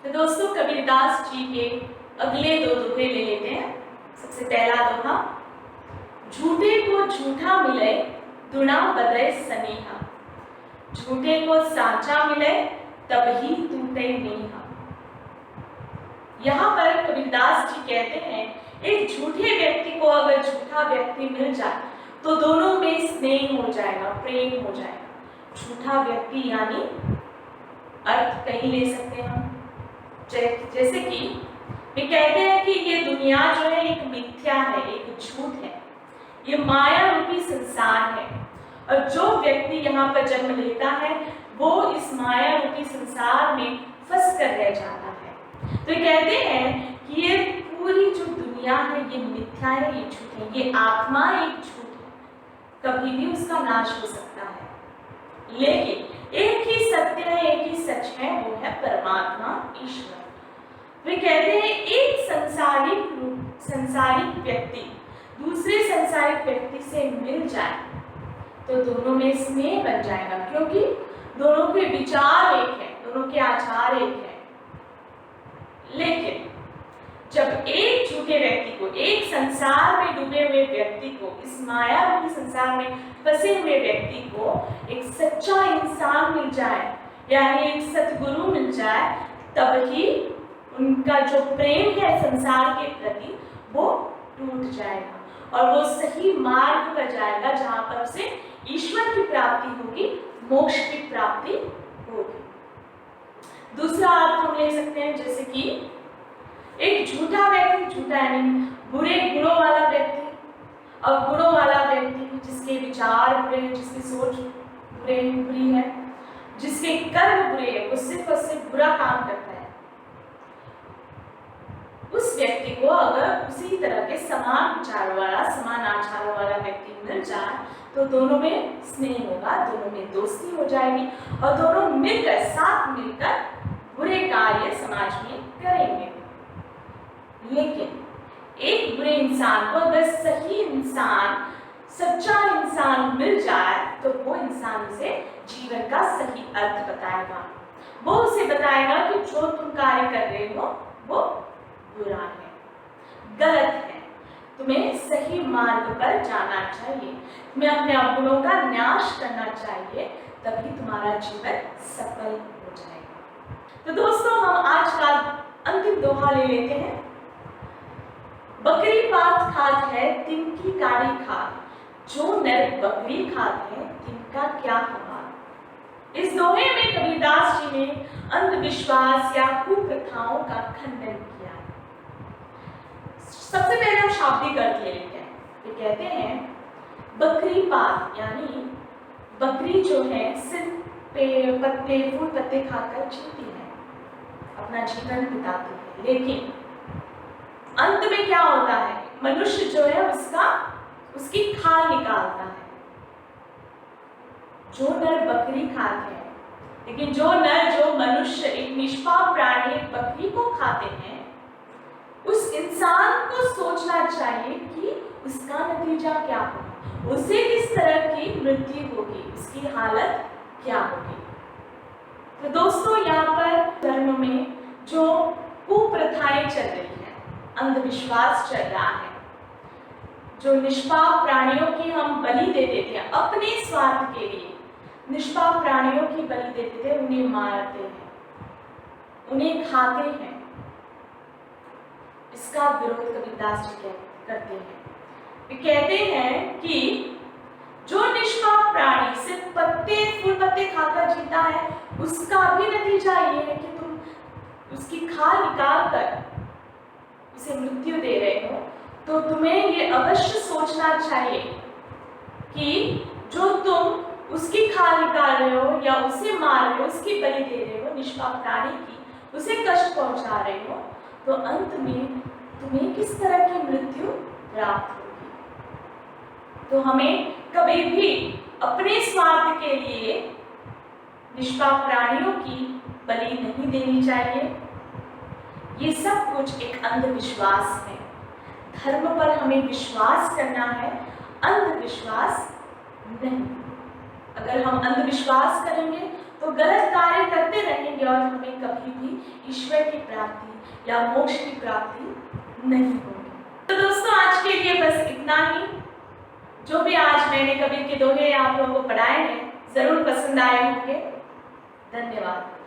तो दोस्तों कबीरदास जी के अगले दो दोहे ले लेते हैं। सबसे पहला दोहा, झूठे को झूठा मिले दुना बदे सनेहा, झूठे को साचा मिले तब ही टूटे नेहा। यहाँ पर कबीरदास जी कहते हैं एक झूठे व्यक्ति को अगर झूठा व्यक्ति मिल जाए तो दोनों में स्नेह हो जाएगा, प्रेम हो जाएगा। झूठा व्यक्ति यानी अर्थ कहीं ले सकते हैं हम, जैसे कि वे कहते हैं कि ये दुनिया जो है एक मिथ्या है, एक झूठ है, ये माया रूपी संसार है और जो व्यक्ति यहाँ पर जन्म लेता है वो इस माया रूपी संसार में फंस कर रह जाता है। तो ये कहते हैं कि ये पूरी जो दुनिया है ये मिथ्या है, ये झूठ है, ये आत्मा एक झूठ है, कभी भी उसका नाश हो सकता है। लेकिन एक ही सत्य है, एक ही सच है, वो है परमात्मा ईश्वर। वे कहते हैं एक संसारिक व्यक्ति दूसरे संसारिक व्यक्ति से मिल जाए तो दोनों में स्नेह बन जाएगा, क्योंकि दोनों के विचार एक है, दोनों के आचार एक है। लेकिन जब एक झूठे व्यक्ति को, एक संसार में डूबे हुए व्यक्ति को, इस माया रूपी संसार में फंसे हुए व्यक्ति को एक सच्चा इंसान मिल जाए, यानी एक सतगुरु मिल जाए, तब ही उनका जो प्रेम है संसार के प्रति वो टूट जाएगा और वो सही मार्ग पर जाएगा जहां पर उसे ईश्वर की प्राप्ति होगी, मोक्ष की प्राप्ति होगी। दूसरा अर्थ हम ले सकते हैं, जैसे कि एक झूठा व्यक्ति, झूठा यानी बुरे गुणों वाला व्यक्ति, अवगुणों वाला व्यक्ति, जिसके विचार बुरे हैं, जिसकी सोच बुरी है, जिसके कर्म बुरे हैं, वो सिर्फ और सिर्फ बुरा काम करता है। उस व्यक्ति को अगर उसी तरह के समान विचार वाला, समान आचार वाला व्यक्ति मिल जाए तो दोनों में स्नेह होगा, दोनों में दोस्ती हो जाएगी और दोनों मिलकर, साथ मिलकर बुरे कार्य समाज में करेंगे। लेकिन एक बुरे इंसान को अगर सही इंसान, सच्चा इंसान मिल जाए तो वो इंसान उसे जीवन का सही अर्थ बताएगा। वो उसे बताएगा कि जो तुम कार्य कर रहे हो वो बुरा है, गलत है, तुम्हें सही मार्ग पर जाना चाहिए, तुम्हें अपने अवगुणों का नाश करना चाहिए, तभी तुम्हारा जीवन सफल हो जाएगा। तो दोस्तों हम आज का अंतिम दोहा ले लेते हैं। बकरी पात खात है तिनकी काड़ी खात, जो नर बकरी खाते हैं तिनका क्या हमार। इस दोहे में कबीरदास जी ने अंधविश्वास या कुप्रथाओं का खंडन किया। सबसे पहले हम शाब्दिक अर्थ ले लेते हैं। ये कहते हैं बकरी पात यानी बकरी जो है सिर्फ पेड़ पत्ते, फूल पत्ते खाकर जीती है, अपना जीवन बिताती है। लेकिन अंत में क्या होता है, मनुष्य जो है उसकी खाल निकालता है। जो नर बकरी खाते हैं, लेकिन जो मनुष्य, एक निष्पाप प्राणी एक बकरी को खाते हैं, उस इंसान को सोचना चाहिए कि उसका नतीजा क्या होगा, उसे किस तरह की मृत्यु होगी, उसकी हालत क्या होगी। तो दोस्तों यहाँ पर धर्म में जो कुप्रथाएं चल रही है, अंधविश्वास चल रहा है, जो निष्पाप प्राणियों की हम बलि दे देते हैं अपने स्वार्थ के लिए, निष्पाप प्राणियों की बलि देते थे, उन्हें मारते हैं, उन्हें खाते हैं, इसका विरोध कबीरदास जी करते हैं। वे कहते हैं कि जो निष्पाप प्राणी सिर्फ पत्ते, फूल पत्ते खाकर जीता है, उसका भी नतीजा ये है कि तुम उसकी खाल निकाल कर उसे मृत्यु दे रहे हो। तो तुम्हें ये अवश्य सोचना चाहिए कि जो तुम उसकी खाल निकाल रहे हो या उसे मार रहे हो, उसकी बलि दे रहे हो, निष्पाप प्राणी की, उसे कष्ट पहुंचा रहे हो, तो अंत में तुम्हें किस तरह की मृत्यु प्राप्त होगी। तो हमें कभी भी अपने स्वार्थ के लिए निष्पाप प्राणियों की बलि नहीं देनी चाहिए। ये सब कुछ एक अंधविश्वास है। धर्म पर हमें विश्वास करना है, अंधविश्वास नहीं। अगर हम अंधविश्वास करेंगे तो गलत कार्य करते रहेंगे और हमें कभी भी ईश्वर की प्राप्ति या मोक्ष की प्राप्ति नहीं होगी। तो दोस्तों आज के लिए बस इतना ही। जो भी आज मैंने कबीर के दोहे आप लोगों को पढ़ाए हैं जरूर पसंद आए होंगे। धन्यवाद।